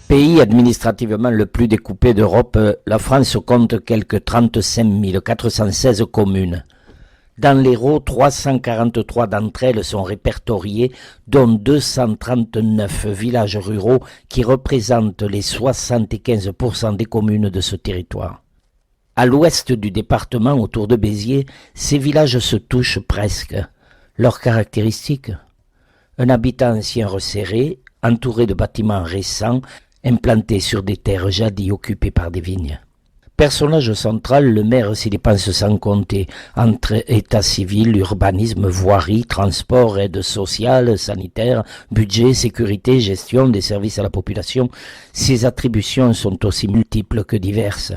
Pays administrativement le plus découpé d'Europe, la France compte quelques 35 416 communes. Dans l'Hérault, 343 d'entre elles sont répertoriées, dont 239 villages ruraux qui représentent les 75% des communes de ce territoire. À l'ouest du département, autour de Béziers, ces villages se touchent presque. Leurs caractéristiques ? Un habitat ancien resserré, entouré de bâtiments récents, implantés sur des terres jadis occupées par des vignes. Personnage central, le maire s'y dépense sans compter, entre état civil, urbanisme, voirie, transport, aide sociale, sanitaire, budget, sécurité, gestion des services à la population. Ses attributions sont aussi multiples que diverses.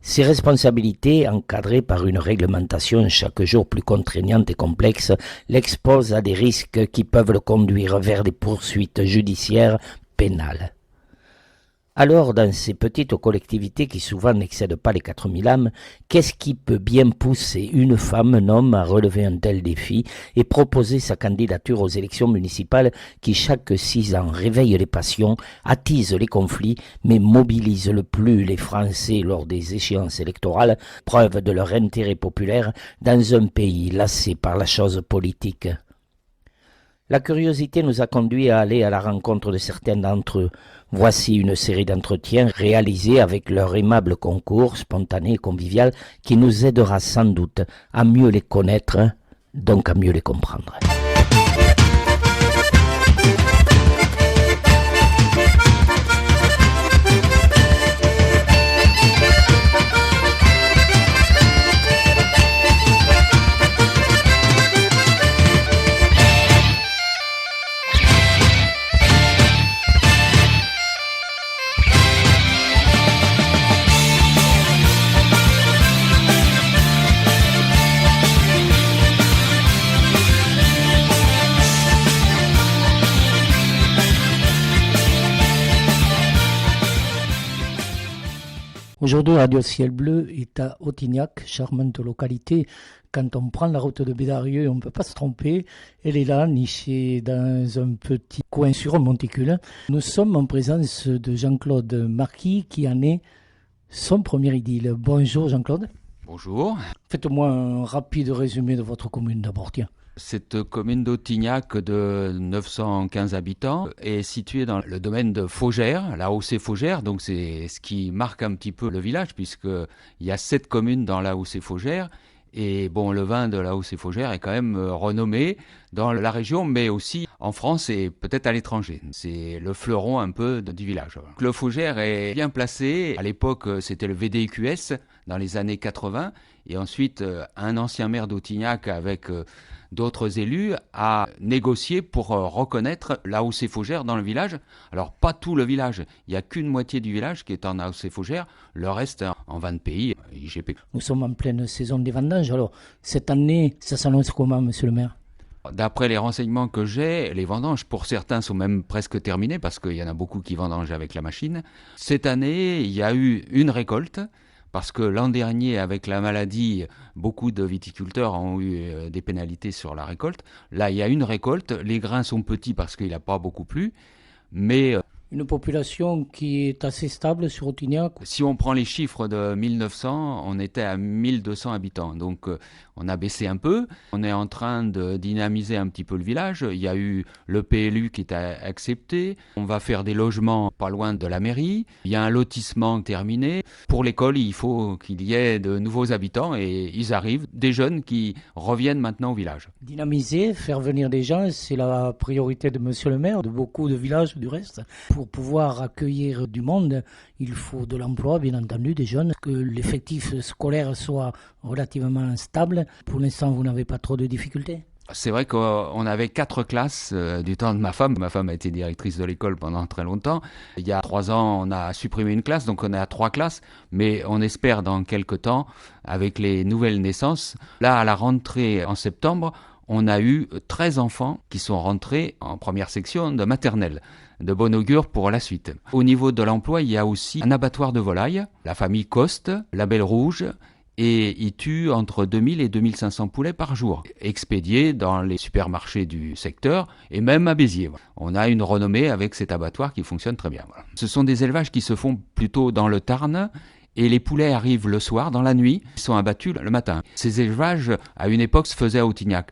Ces responsabilités, encadrées par une réglementation chaque jour plus contraignante et complexe, l'exposent à des risques qui peuvent le conduire vers des poursuites judiciaires pénales. Alors, dans ces petites collectivités qui souvent n'excèdent pas les 4000 âmes, qu'est-ce qui peut bien pousser une femme, un homme à relever un tel défi et proposer sa candidature aux élections municipales qui chaque 6 ans réveillent les passions, attisent les conflits, mais mobilisent le plus les Français lors des échéances électorales, preuve de leur intérêt populaire dans un pays lassé par la chose politique? La curiosité nous a conduit à aller à la rencontre de certains d'entre eux. Voici une série d'entretiens réalisés avec leur aimable concours, spontané et convivial, qui nous aidera sans doute à mieux les connaître, donc à mieux les comprendre. Aujourd'hui, Radio Ciel Bleu est à Autignac, charmante localité. Quand on prend la route de Bédarieux, on ne peut pas se tromper. Elle est là, nichée dans un petit coin sur un monticule. Nous sommes en présence de Jean-Claude Marquis qui en est son premier idylle. Bonjour Jean-Claude. Bonjour. Faites-moi un rapide résumé de votre commune d'abord, tiens. Cette commune d'Autignac de 915 habitants est située dans le domaine de Faugères, la Haussée-Faugères, donc c'est ce qui marque un petit peu le village puisqu'il y a 7 communes dans la Haussée-Faugères et bon, le vin de la Haussée-Faugères est quand même renommé dans la région mais aussi en France et peut-être à l'étranger. C'est le fleuron un peu du village. Le Faugères est bien placé, à l'époque c'était le VDQS dans les années 80 et ensuite un ancien maire d'Autignac avec d'autres élus a négocié pour reconnaître la Haussée-Faugères dans le village. Alors pas tout le village, il n'y a qu'une moitié du village qui est en Haussée-Faugères, le reste en vin de pays, IGP. Nous sommes en pleine saison des vendanges, alors cette année, ça s'annonce comment, monsieur le maire ? D'après les renseignements que j'ai, les vendanges pour certains sont même presque terminées parce qu'il y en a beaucoup qui vendangent avec la machine. Cette année, il y a eu une récolte. Parce que l'an dernier, avec la maladie, beaucoup de viticulteurs ont eu des pénalités sur la récolte. Là, il y a une récolte. Les grains sont petits parce qu'il n'a pas beaucoup plu. Mais une population qui est assez stable sur Autignac. Si on prend les chiffres de 1900, on était à 1200 habitants. Donc on a baissé un peu. On est en train de dynamiser un petit peu le village. Il y a eu le PLU qui est accepté. On va faire des logements pas loin de la mairie. Il y a un lotissement terminé. Pour l'école, il faut qu'il y ait de nouveaux habitants et ils arrivent, des jeunes qui reviennent maintenant au village. Dynamiser, faire venir des gens, c'est la priorité de monsieur le maire, de beaucoup de villages du reste. Pour pouvoir accueillir du monde, il faut de l'emploi, bien entendu, des jeunes, que l'effectif scolaire soit relativement stable. Pour l'instant, vous n'avez pas trop de difficultés ? C'est vrai qu'on avait 4 classes du temps de ma femme. Ma femme a été directrice de l'école pendant très longtemps. Il y a 3 ans, on a supprimé une classe, donc on est à 3 classes. Mais on espère dans quelques temps, avec les nouvelles naissances, là à la rentrée en septembre, on a eu 13 enfants qui sont rentrés en première section de maternelle. De bon augure pour la suite. Au niveau de l'emploi, il y a aussi un abattoir de volailles, la famille Coste, la Belle Rouge et il tue entre 2000 et 2500 poulets par jour, expédiés dans les supermarchés du secteur et même à Béziers. On a une renommée avec cet abattoir qui fonctionne très bien. Voilà. Ce sont des élevages qui se font plutôt dans le Tarn et les poulets arrivent le soir, dans la nuit, ils sont abattus le matin. Ces élevages, à une époque, se faisaient à Autignac.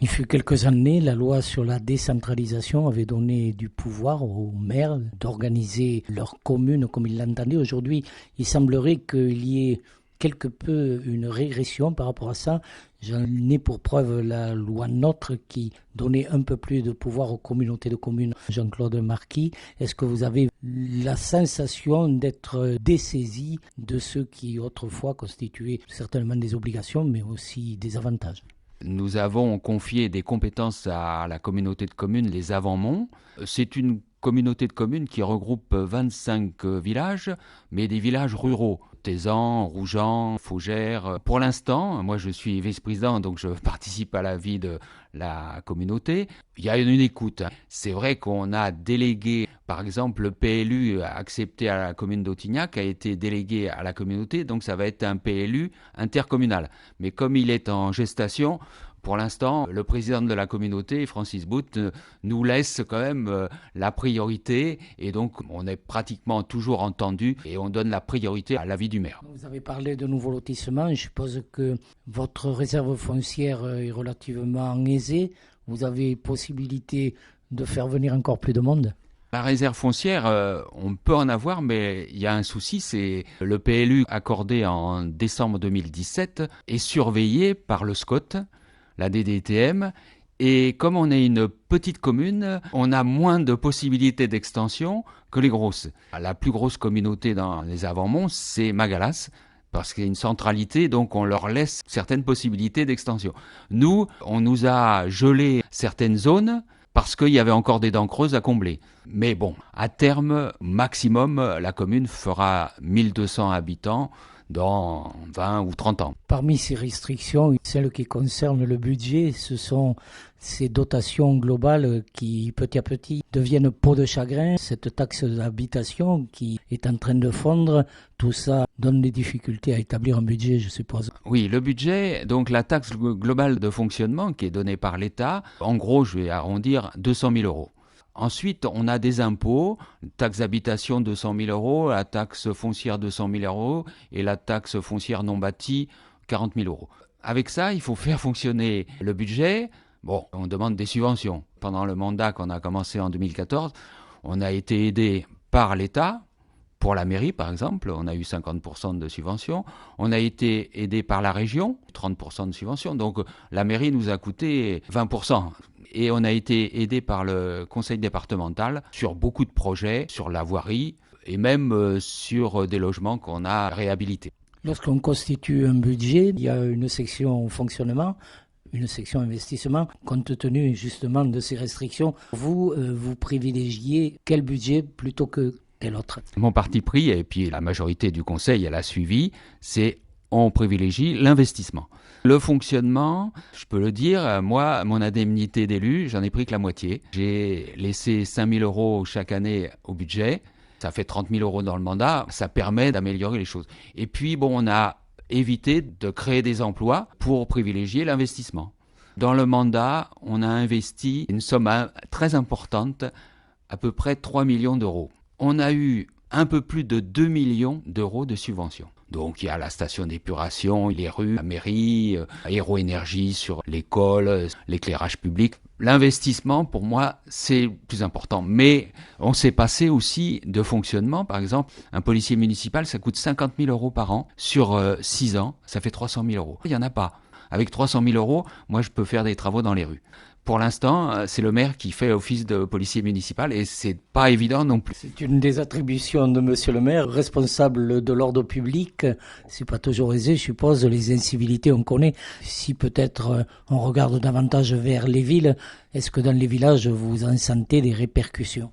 Il fut quelques années, la loi sur la décentralisation avait donné du pouvoir aux maires d'organiser leur commune comme ils l'entendaient. Aujourd'hui, il semblerait qu'il y ait quelque peu une régression par rapport à ça. J'en ai pour preuve la loi NOTRe qui donnait un peu plus de pouvoir aux communautés de communes. Jean-Claude Marquis, est-ce que vous avez la sensation d'être dessaisi de ce qui autrefois constituait certainement des obligations mais aussi des avantages ? Nous avons confié des compétences à la communauté de communes, les Avants-Monts. C'est une communauté de communes qui regroupe 25 villages, mais des villages ruraux. Tézan, Rougeant, Faugères. Pour l'instant, moi je suis vice-président, donc je participe à la vie de la communauté. Il y a une écoute. C'est vrai qu'on a délégué, par exemple, le PLU accepté à la commune d'Autignac a été délégué à la communauté, donc ça va être un PLU intercommunal. Mais comme il est en gestation, pour l'instant, le président de la communauté, Francis Bout, nous laisse quand même la priorité et donc on est pratiquement toujours entendu et on donne la priorité à l'avis du maire. Vous avez parlé de nouveaux lotissements. Je suppose que votre réserve foncière est relativement aisée. Vous avez possibilité de faire venir encore plus de monde ? La réserve foncière, on peut en avoir, mais il y a un souci, c'est le PLU accordé en décembre 2017 est surveillé par le SCOT, la DDTM, et comme on est une petite commune, on a moins de possibilités d'extension que les grosses. La plus grosse communauté dans les Avants-Monts, c'est Magalas, parce qu'il y a une centralité, donc on leur laisse certaines possibilités d'extension. Nous, on nous a gelé certaines zones parce qu'il y avait encore des dents creuses à combler. Mais bon, à terme, maximum, la commune fera 1200 habitants dans 20 ou 30 ans. Parmi ces restrictions, celles qui concernent le budget, ce sont ces dotations globales qui, petit à petit, deviennent peau de chagrin. Cette taxe d'habitation qui est en train de fondre, tout ça donne des difficultés à établir un budget, je suppose. Oui, le budget, donc la taxe globale de fonctionnement qui est donnée par l'État, en gros, je vais arrondir 200 000 euros. Ensuite, on a des impôts, taxe d'habitation 200 000 euros, la taxe foncière 200 000 euros et la taxe foncière non bâtie 40 000 euros. Avec ça, il faut faire fonctionner le budget. Bon, on demande des subventions. Pendant le mandat qu'on a commencé en 2014, on a été aidé par l'État. Pour la mairie, par exemple, on a eu 50% de subventions. On a été aidé par la région, 30% de subventions. Donc la mairie nous a coûté 20%. Et on a été aidé par le conseil départemental sur beaucoup de projets, sur la voirie et même sur des logements qu'on a réhabilités. Lorsqu'on constitue un budget, il y a une section fonctionnement, une section investissement. Compte tenu justement de ces restrictions, vous privilégiez quel budget plutôt que quel autre ? Mon parti pris, et puis la majorité du conseil, elle a suivi, c'est on privilégie l'investissement. Le fonctionnement, je peux le dire, moi, mon indemnité d'élu, j'en ai pris que la moitié. J'ai laissé 5 000 euros chaque année au budget. Ça fait 30 000 euros dans le mandat. Ça permet d'améliorer les choses. Et puis, bon, on a évité de créer des emplois pour privilégier l'investissement. Dans le mandat, on a investi une somme très importante, à peu près 3 millions d'euros. On a eu un peu plus de 2 millions d'euros de subventions. Donc il y a la station d'épuration, les rues, la mairie, Aéroénergie sur l'école, l'éclairage public. L'investissement, pour moi, c'est plus important. Mais on s'est passé aussi de fonctionnement. Par exemple, un policier municipal, ça coûte 50 000 euros par an. Sur 6 ans, ça fait 300 000 euros. Il n'y en a pas. Avec 300 000 euros, moi, je peux faire des travaux dans les rues. Pour l'instant, c'est le maire qui fait office de policier municipal et c'est pas évident non plus. C'est une des attributions de monsieur le maire, responsable de l'ordre public. C'est pas toujours aisé, je suppose, les incivilités on connaît. Si peut-être on regarde davantage vers les villes, est-ce que dans les villages vous en sentez des répercussions ?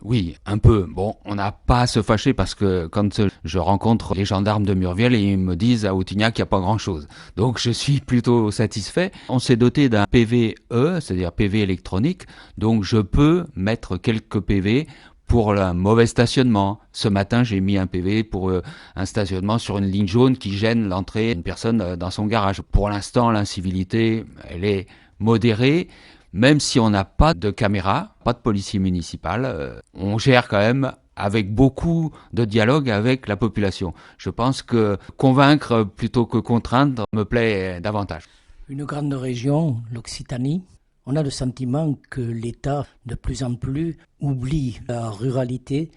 Oui, un peu. Bon, on n'a pas à se fâcher parce que quand je rencontre les gendarmes de Murviel, ils me disent à Autignac qu'il n'y a pas grand-chose. Donc je suis plutôt satisfait. On s'est doté d'un PVE, c'est-à-dire PV électronique, donc je peux mettre quelques PV pour un mauvais stationnement. Ce matin, j'ai mis un PV pour un stationnement sur une ligne jaune qui gêne l'entrée d'une personne dans son garage. Pour l'instant, l'incivilité, elle est modérée. Même si on n'a pas de caméra, pas de policier municipal, on gère quand même avec beaucoup de dialogue avec la population. Je pense que convaincre plutôt que contraindre me plaît davantage. Une grande région, l'Occitanie, on a le sentiment que l'État, de plus en plus, oublie la ruralité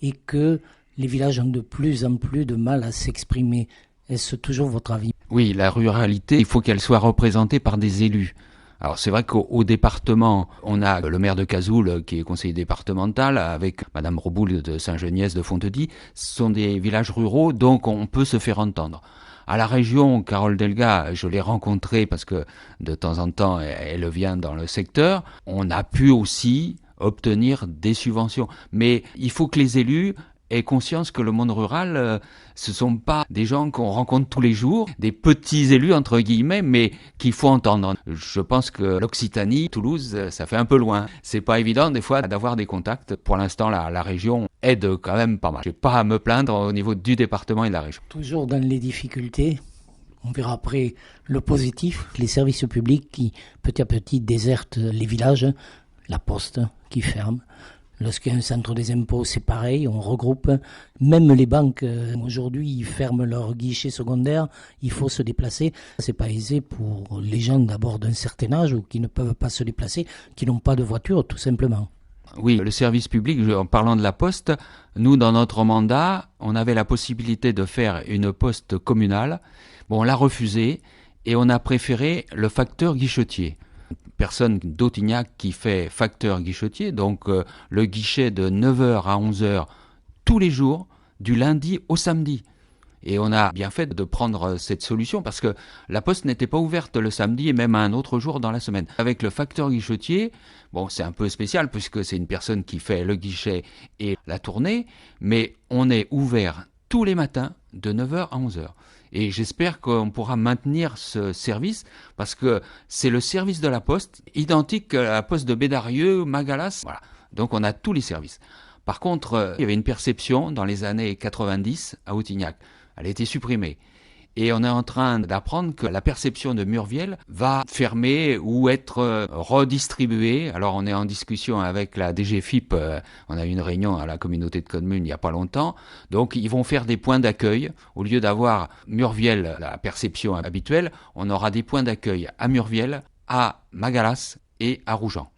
et que les villages ont de plus en plus de mal à s'exprimer. Est-ce toujours votre avis ? Oui, la ruralité, il faut qu'elle soit représentée par des élus. Alors c'est vrai qu'au département, on a le maire de Cazoul qui est conseiller départemental avec Madame Roboul de Saint-Geniès de Fontedy. Ce sont des villages ruraux, donc on peut se faire entendre. À la région, Carole Delga, je l'ai rencontrée parce que de temps en temps, elle vient dans le secteur. On a pu aussi obtenir des subventions. Mais il faut que les élus aient conscience que le monde rural, ce sont pas des gens qu'on rencontre tous les jours, des petits élus entre guillemets, mais qu'il faut entendre. Je pense que l'Occitanie, Toulouse, ça fait un peu loin. C'est pas évident des fois d'avoir des contacts. Pour l'instant, la région aide quand même pas mal. J'ai pas à me plaindre au niveau du département et de la région. Toujours dans les difficultés, on verra après le positif, les services publics qui petit à petit désertent les villages, la poste qui ferme. Lorsqu'il y a un centre des impôts, c'est pareil, on regroupe. Même les banques, aujourd'hui, ils ferment leurs guichets secondaires, il faut se déplacer. C'est pas aisé pour les gens d'abord d'un certain âge ou qui ne peuvent pas se déplacer, qui n'ont pas de voiture, tout simplement. Oui, le service public, en parlant de la poste, nous, dans notre mandat, on avait la possibilité de faire une poste communale. Bon, on l'a refusé et on a préféré le facteur guichetier. Personne d'Autignac qui fait facteur guichetier, donc le guichet de 9h à 11h tous les jours, du lundi au samedi. Et on a bien fait de prendre cette solution parce que la poste n'était pas ouverte le samedi et même à un autre jour dans la semaine. Avec le facteur guichetier, bon, c'est un peu spécial puisque c'est une personne qui fait le guichet et la tournée, mais on est ouvert tous les matins de 9h à 11h. Et j'espère qu'on pourra maintenir ce service parce que c'est le service de la poste, identique à la poste de Bédarieux, Magalas. Voilà. Donc on a tous les services. Par contre, il y avait une perception dans les années 90 à Autignac. Elle a été supprimée. Et on est en train d'apprendre que la perception de Murviel va fermer ou être redistribuée. Alors on est en discussion avec la DGFIP, on a eu une réunion à la communauté de communes il n'y a pas longtemps. Donc ils vont faire des points d'accueil. Au lieu d'avoir Murviel, la perception habituelle, on aura des points d'accueil à Murviel, à Magalas et à Rougeant.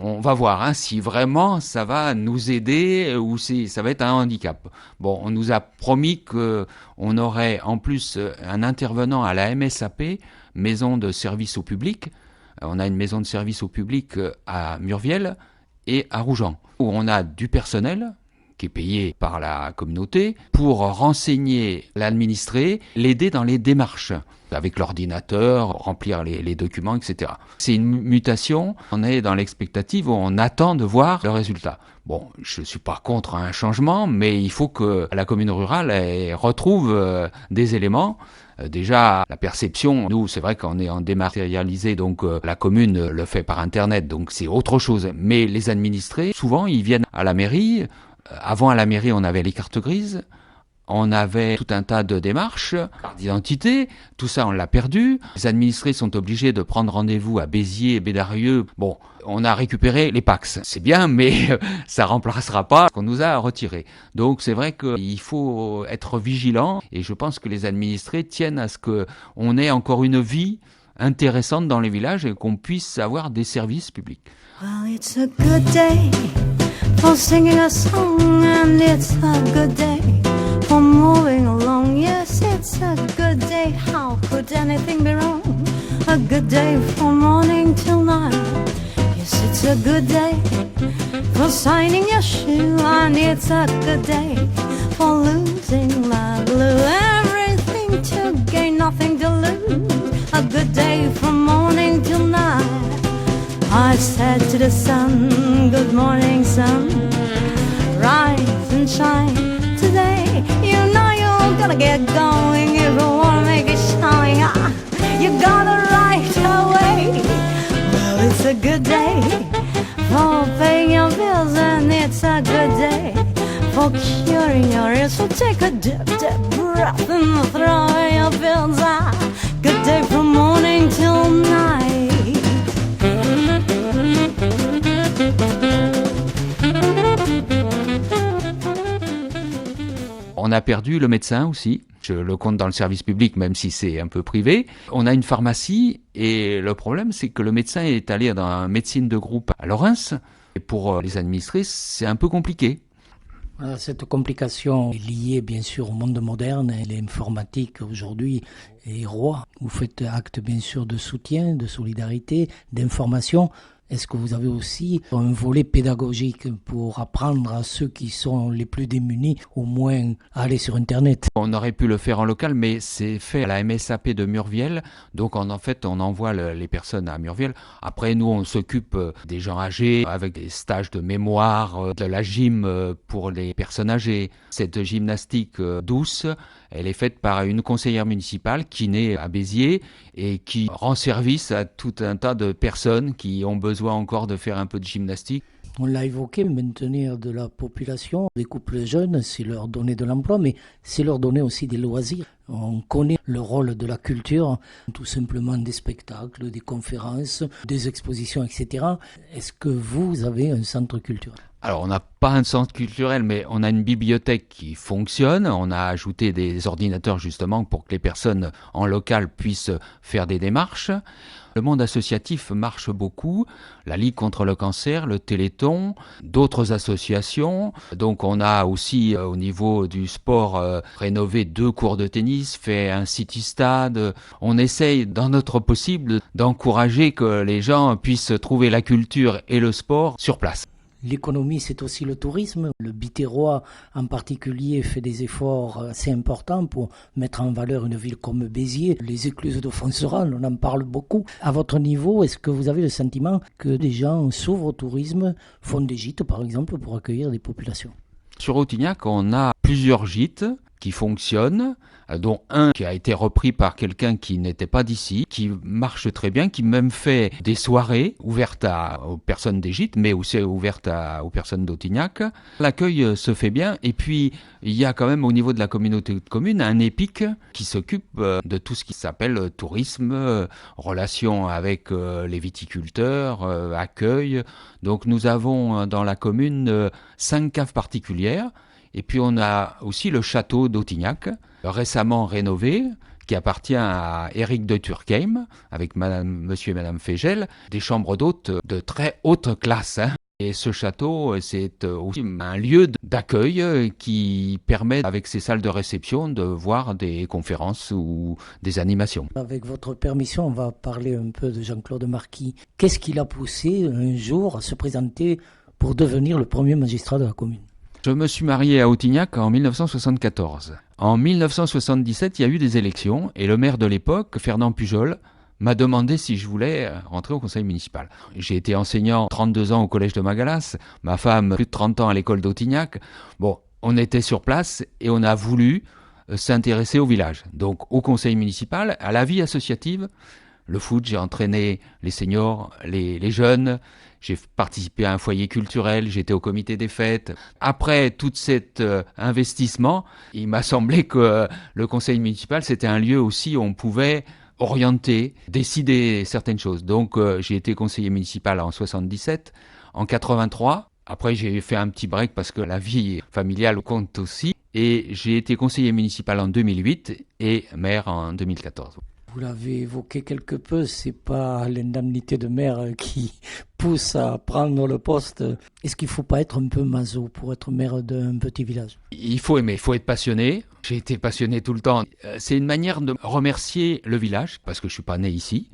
On va voir si vraiment ça va nous aider ou si ça va être un handicap. Bon, on nous a promis qu'on aurait en plus un intervenant à la MSAP, maison de service au public. On a une maison de service au public à Murviel et à Rougeant, où on a du personnel qui est payé par la communauté pour renseigner l'administré, l'aider dans les démarches avec l'ordinateur, remplir les documents, etc. C'est une mutation, on est dans l'expectative où on attend de voir le résultat. Bon, je ne suis pas contre un changement, mais il faut que la commune rurale retrouve des éléments. Déjà, la perception, nous, c'est vrai qu'on est en dématérialisé, donc la commune le fait par Internet, donc c'est autre chose. Mais les administrés, souvent, ils viennent à la mairie. Avant, à la mairie, on avait les cartes grises. On avait tout un tas de démarches, carte d'identité, tout ça on l'a perdu. Les administrés sont obligés de prendre rendez-vous à Béziers et Bédarieux. Bon, on a récupéré les PAX, c'est bien, mais ça remplacera pas ce qu'on nous a retiré. Donc c'est vrai qu'il faut être vigilant et je pense que les administrés tiennent à ce qu'on ait encore une vie intéressante dans les villages et qu'on puisse avoir des services publics. Well, it's a good day for singing a song and it's a good day for moving along. Yes, it's a good day. How could anything be wrong? A good day from morning till night. Yes, it's a good day for signing your shoe, and it's a good day for losing my glue. Everything to gain, nothing to lose. A good day from morning till night. I said to the sun, good morning, sun. Rise and shine today. You know you're gonna get going if you wanna make it shine. You gotta right away. Well, it's a good day for paying your bills, and it's a good day for curing your ears. So take a deep, deep breath and throw away your pills. Ah, good day from morning till night. On a perdu le médecin aussi. Je le compte dans le service public, même si c'est un peu privé. On a une pharmacie et le problème, c'est que le médecin est allé dans la médecine de groupe à Lorrains. Et pour les administrer, c'est un peu compliqué. Voilà, cette complication est liée bien sûr au monde moderne et l'informatique aujourd'hui est roi. Vous faites acte bien sûr de soutien, de solidarité, d'information. Est-ce que vous avez aussi un volet pédagogique pour apprendre à ceux qui sont les plus démunis au moins à aller sur Internet? On aurait pu le faire en local, mais c'est fait à la MSAP de Murviel. Donc en fait, on envoie les personnes à Murviel. Après, nous, on s'occupe des gens âgés avec des stages de mémoire, de la gym pour les personnes âgées. Cette gymnastique douce, elle est faite par une conseillère municipale qui naît à Béziers et qui rend service à tout un tas de personnes qui ont besoin encore de faire un peu de gymnastique. On l'a évoqué, maintenir de la population, des couples jeunes, c'est leur donner de l'emploi, mais c'est leur donner aussi des loisirs. On connaît le rôle de la culture, tout simplement des spectacles, des conférences, des expositions, etc. Est-ce que vous avez un centre culturel ? Alors, on n'a pas un centre culturel, mais on a une bibliothèque qui fonctionne. On a ajouté des ordinateurs justement pour que les personnes en local puissent faire des démarches. Le monde associatif marche beaucoup. La Ligue contre le cancer, le Téléthon, d'autres associations. Donc, on a aussi au niveau du sport rénové 2 cours de tennis, fait un city-stade. On essaye, dans notre possible, d'encourager que les gens puissent trouver la culture et le sport sur place. L'économie, c'est aussi le tourisme. Le Biterrois, en particulier, fait des efforts assez importants pour mettre en valeur une ville comme Béziers. Les écluses de Fonserande, on en parle beaucoup. À votre niveau, est-ce que vous avez le sentiment que des gens s'ouvrent au tourisme, font des gîtes, par exemple, pour accueillir des populations ? Sur Autignac, on a plusieurs gîtes qui fonctionnent, dont un qui a été repris par quelqu'un qui n'était pas d'ici, qui marche très bien, qui même fait des soirées ouvertes aux personnes des gîtes, mais aussi ouvertes aux personnes d'Autignac. L'accueil se fait bien, et puis il y a quand même au niveau de la communauté de communes un EPIC qui s'occupe de tout ce qui s'appelle tourisme, relations avec les viticulteurs, accueil. Donc nous avons dans la commune 5 caves particulières. Et puis on a aussi le château d'Autignac, récemment rénové, qui appartient à Éric de Turckheim, avec monsieur et madame Fégel, des chambres d'hôtes de très haute classe. Et ce château, c'est aussi un lieu d'accueil qui permet, avec ses salles de réception, de voir des conférences ou des animations. Avec votre permission, on va parler un peu de Jean-Claude Marquis. Qu'est-ce qui l'a poussé un jour à se présenter pour devenir le premier magistrat de la commune ? Je me suis marié à Autignac en 1974. En 1977, il y a eu des élections et le maire de l'époque, Fernand Pujol, m'a demandé si je voulais rentrer au conseil municipal. J'ai été enseignant 32 ans au collège de Magalas, ma femme plus de 30 ans à l'école d'Autignac. Bon, on était sur place et on a voulu s'intéresser au village. Donc au conseil municipal, à la vie associative, le foot, j'ai entraîné les seniors, les jeunes. J'ai participé à un foyer culturel, j'étais au comité des fêtes. Après tout cet investissement, il m'a semblé que le conseil municipal, c'était un lieu aussi où on pouvait orienter, décider certaines choses. Donc j'ai été conseiller municipal en 77, en 83. Après j'ai fait un petit break parce que la vie familiale compte aussi. Et j'ai été conseiller municipal en 2008 et maire en 2014. Vous l'avez évoqué quelque peu, c'est pas l'indemnité de maire qui pousse à prendre le poste. Est-ce qu'il ne faut pas être un peu maso pour être maire d'un petit village ? Il faut aimer, il faut être passionné. J'ai été passionné tout le temps. C'est une manière de remercier le village, parce que je ne suis pas né ici.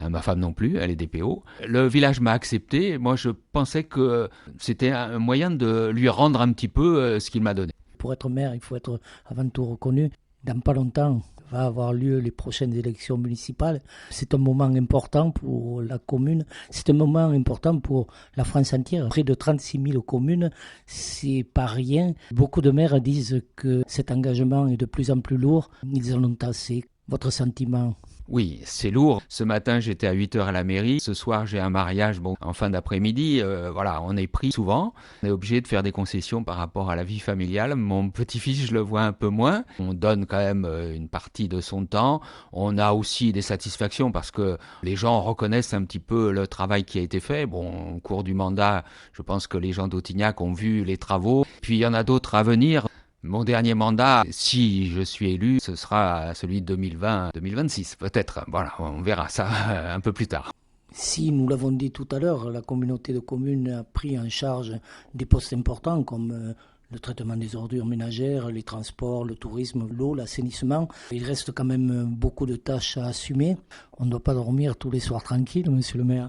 Ma femme non plus, elle est DPO. Le village m'a accepté. Moi, je pensais que c'était un moyen de lui rendre un petit peu ce qu'il m'a donné. Pour être maire, il faut être avant tout reconnu. Dans pas longtemps, va avoir lieu les prochaines élections municipales. C'est un moment important pour la commune, c'est un moment important pour la France entière. Près de 36 000 communes, c'est pas rien. Beaucoup de maires disent que cet engagement est de plus en plus lourd. Ils en ont assez. Votre sentiment ? Oui, c'est lourd. Ce matin, j'étais à 8 heures à la mairie. Ce soir, j'ai un mariage en fin d'après-midi. Voilà, on est pris souvent. On est obligé de faire des concessions par rapport à la vie familiale. Mon petit-fils, je le vois un peu moins. On donne quand même une partie de son temps. On a aussi des satisfactions parce que les gens reconnaissent un petit peu le travail qui a été fait. Bon, au cours du mandat, je pense que les gens d'Autignac ont vu les travaux. Puis il y en a d'autres à venir. Mon dernier mandat, si je suis élu, ce sera celui de 2020-2026, peut-être. Voilà, on verra ça un peu plus tard. Si, nous l'avons dit tout à l'heure, la communauté de communes a pris en charge des postes importants comme le traitement des ordures ménagères, les transports, le tourisme, l'eau, l'assainissement. Il reste quand même beaucoup de tâches à assumer. On ne doit pas dormir tous les soirs tranquille, monsieur le maire.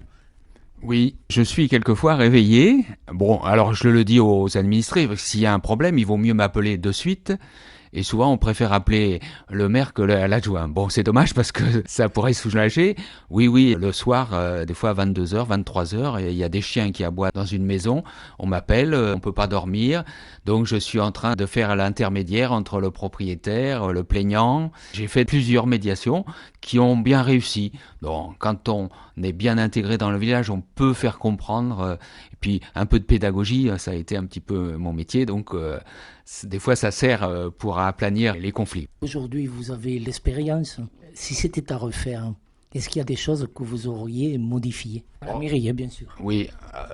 Oui, je suis quelquefois réveillé. Bon, alors je le dis aux administrés, s'il y a un problème, il vaut mieux m'appeler de suite. Et souvent, on préfère appeler le maire que l'adjoint. Bon, c'est dommage parce que ça pourrait soulager. Oui, le soir, des fois à 22h, 23h, il y a des chiens qui aboient dans une maison. On m'appelle, on peut pas dormir. Donc, je suis en train de faire l'intermédiaire entre le propriétaire, le plaignant. J'ai fait plusieurs médiations qui ont bien réussi. Donc, quand on est bien intégré dans le village, on peut faire comprendre. Et puis, un peu de pédagogie, ça a été un petit peu mon métier. Donc, des fois, ça sert pour aplanir les conflits. Aujourd'hui, vous avez l'expérience. Si c'était à refaire, est-ce qu'il y a des choses que vous auriez modifiées? À la mairie, bien sûr. Oui,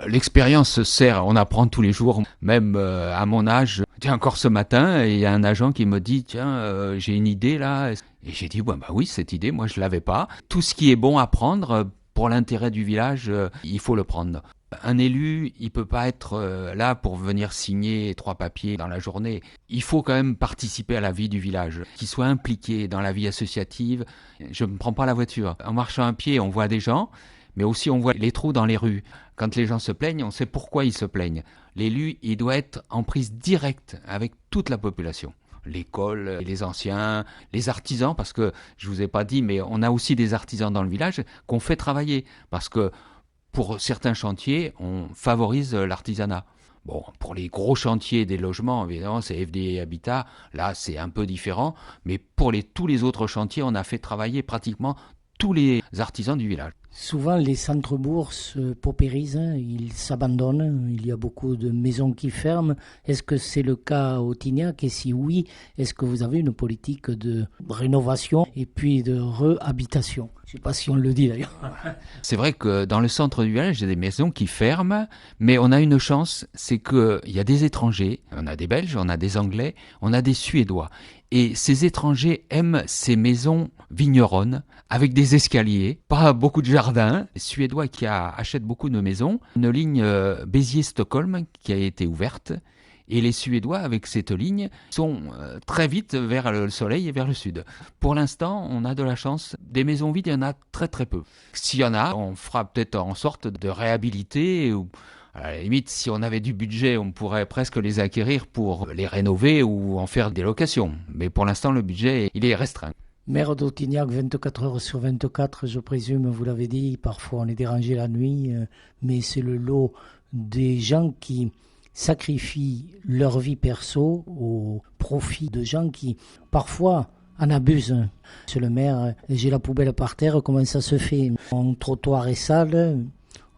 l'expérience sert, on apprend tous les jours, même à mon âge. Tiens, encore ce matin, il y a un agent qui me dit, tiens, j'ai une idée là. Et j'ai dit, bah oui, cette idée, moi je l'avais pas. Tout ce qui est bon à prendre, pour l'intérêt du village, il faut le prendre. Un élu, il peut pas être là pour venir signer 3 papiers dans la journée. Il faut quand même participer à la vie du village, qu'il soit impliqué dans la vie associative. Je ne prends pas la voiture. En marchant à pied, on voit des gens, mais aussi on voit les trous dans les rues. Quand les gens se plaignent, on sait pourquoi ils se plaignent. L'élu, il doit être en prise directe avec toute la population. L'école, les anciens, les artisans, parce que je vous ai pas dit, mais on a aussi des artisans dans le village qu'on fait travailler, parce que pour certains chantiers, on favorise l'artisanat. Bon, pour les gros chantiers des logements, évidemment, c'est FDI Habitat, là c'est un peu différent, mais pour tous les autres chantiers, on a fait travailler pratiquement tous les artisans du village. Souvent, les centres-bourgs se paupérisent, ils s'abandonnent, il y a beaucoup de maisons qui ferment. Est-ce que c'est le cas à Autignac? Et si oui, est-ce que vous avez une politique de rénovation et puis de réhabitation? Je ne sais pas si on le dit d'ailleurs. C'est vrai que dans le centre du village, il y a des maisons qui ferment, mais on a une chance, c'est qu'il y a des étrangers, on a des Belges, on a des Anglais, on a des Suédois. Et ces étrangers aiment ces maisons vigneronnes, avec des escaliers, pas beaucoup de jardins. Les Suédois qui achètent beaucoup de maisons, une ligne Béziers-Stockholm qui a été ouverte. Et les Suédois, avec cette ligne, sont très vite vers le soleil et vers le sud. Pour l'instant, on a de la chance. Des maisons vides, il y en a très très peu. S'il y en a, on fera peut-être en sorte de réhabiliter. Ou, à la limite, si on avait du budget, on pourrait presque les acquérir pour les rénover ou en faire des locations. Mais pour l'instant, le budget, il est restreint. Maire d'Autignac, 24 heures sur 24, je présume, vous l'avez dit, parfois on est dérangé la nuit, mais c'est le lot des gens qui sacrifient leur vie perso au profit de gens qui, parfois, en abusent. Monsieur le maire, j'ai la poubelle par terre, comment ça se fait? Mon trottoir est sale,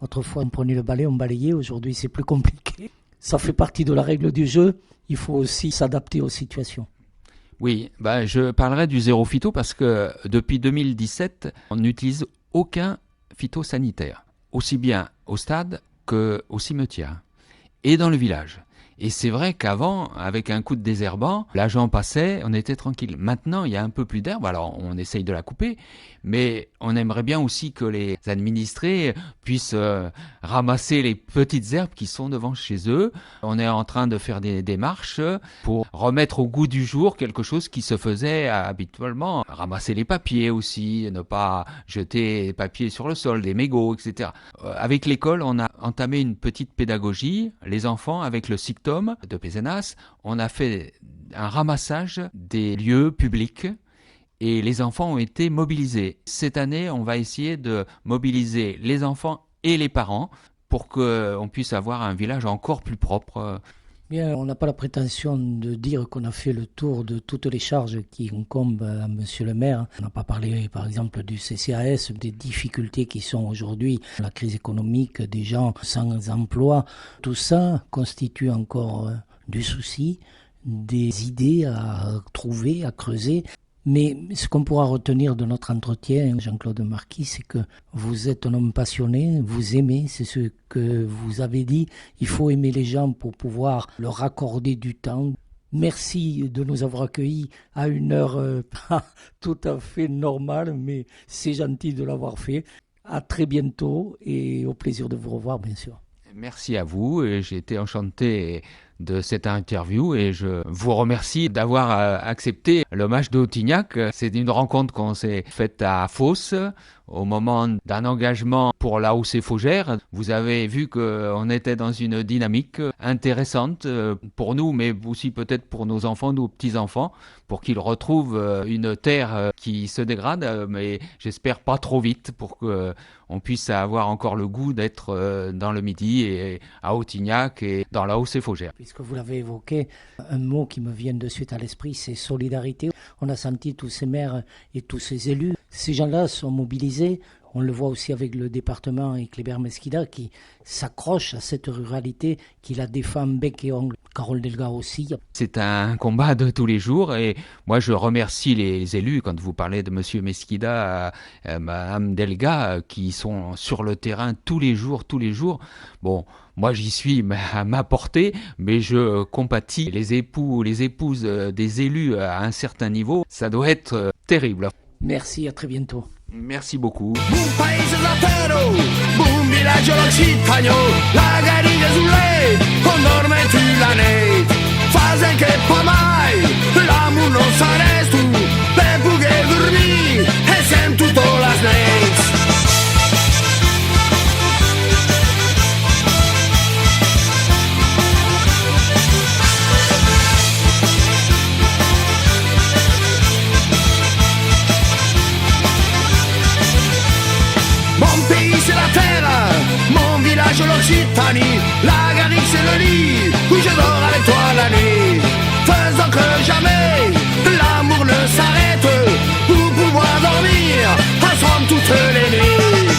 autrefois on prenait le balai, on balayait, aujourd'hui c'est plus compliqué. Ça fait partie de la règle du jeu, il faut aussi s'adapter aux situations. Oui, je parlerai du zéro phyto parce que depuis 2017, on n'utilise aucun phytosanitaire, aussi bien au stade qu'au cimetière et dans le village. Et c'est vrai qu'avant, avec un coup de désherbant, l'agent passait, on était tranquille. Maintenant, il y a un peu plus d'herbe, alors on essaye de la couper, mais on aimerait bien aussi que les administrés puissent ramasser les petites herbes qui sont devant chez eux. On est en train de faire des démarches pour remettre au goût du jour quelque chose qui se faisait habituellement. Ramasser les papiers aussi, ne pas jeter les papiers sur le sol, des mégots, etc. Avec l'école, on a entamé une petite pédagogie. Les enfants, avec le SICTOM de Pézenas, on a fait un ramassage des lieux publics et les enfants ont été mobilisés. Cette année, on va essayer de mobiliser les enfants et les parents pour qu'on puisse avoir un village encore plus propre. Bien, on n'a pas la prétention de dire qu'on a fait le tour de toutes les charges qui incombent à Monsieur le maire. On n'a pas parlé, par exemple, du CCAS, des difficultés qui sont aujourd'hui, la crise économique, des gens sans emploi. Tout ça constitue encore du souci, des idées à trouver, à creuser. Mais ce qu'on pourra retenir de notre entretien, Jean-Claude Marquis, c'est que vous êtes un homme passionné, vous aimez, c'est ce que vous avez dit. Il faut aimer les gens pour pouvoir leur accorder du temps. Merci de nous avoir accueillis à une heure pas tout à fait normale, mais c'est gentil de l'avoir fait. À très bientôt et au plaisir de vous revoir, bien sûr. Merci à vous, et j'ai été enchanté de cette interview et je vous remercie d'avoir accepté l'hommage de Autignac. C'est une rencontre qu'on s'est faite à Fos au moment d'un engagement pour l'AOC Faugère. Vous avez vu qu'on était dans une dynamique intéressante pour nous, mais aussi peut-être pour nos enfants, nos petits-enfants, pour qu'ils retrouvent une terre qui se dégrade, mais j'espère pas trop vite, pour qu'on puisse avoir encore le goût d'être dans le Midi et à Autignac et dans l'AOC Faugère. Puisque vous l'avez évoqué, un mot qui me vient de suite à l'esprit, c'est solidarité. On a senti tous ces maires et tous ces élus. Ces gens-là sont mobilisés. On le voit aussi avec le département et Kléber Mesquida qui s'accroche à cette ruralité, qui la défend bec et ongle. Carole Delga aussi. C'est un combat de tous les jours et moi je remercie les élus, quand vous parlez de monsieur Mesquida, madame Delga, qui sont sur le terrain tous les jours. Bon, moi j'y suis à ma portée, mais je compatis les époux, les épouses des élus à un certain niveau. Ça doit être terrible. Merci, à très bientôt. Merci beaucoup. Un paese zatero, un villaggio l'occitano, la garriga sulle, con norme tu la neit. Fase che poi mai, l'amor non saresti tu, per poter dormire, e sento tutte le snakes. Mon pays c'est la terre, mon village l'Occitanie, la garrigue c'est le lit, où je dors avec toi la nuit. Faisant que jamais l'amour ne s'arrête, pour pouvoir dormir ensemble toutes les nuits.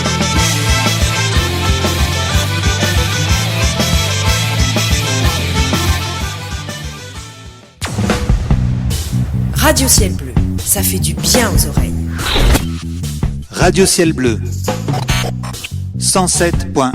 Radio Ciel Bleu, ça fait du bien aux oreilles. Radio Ciel Bleu 107.1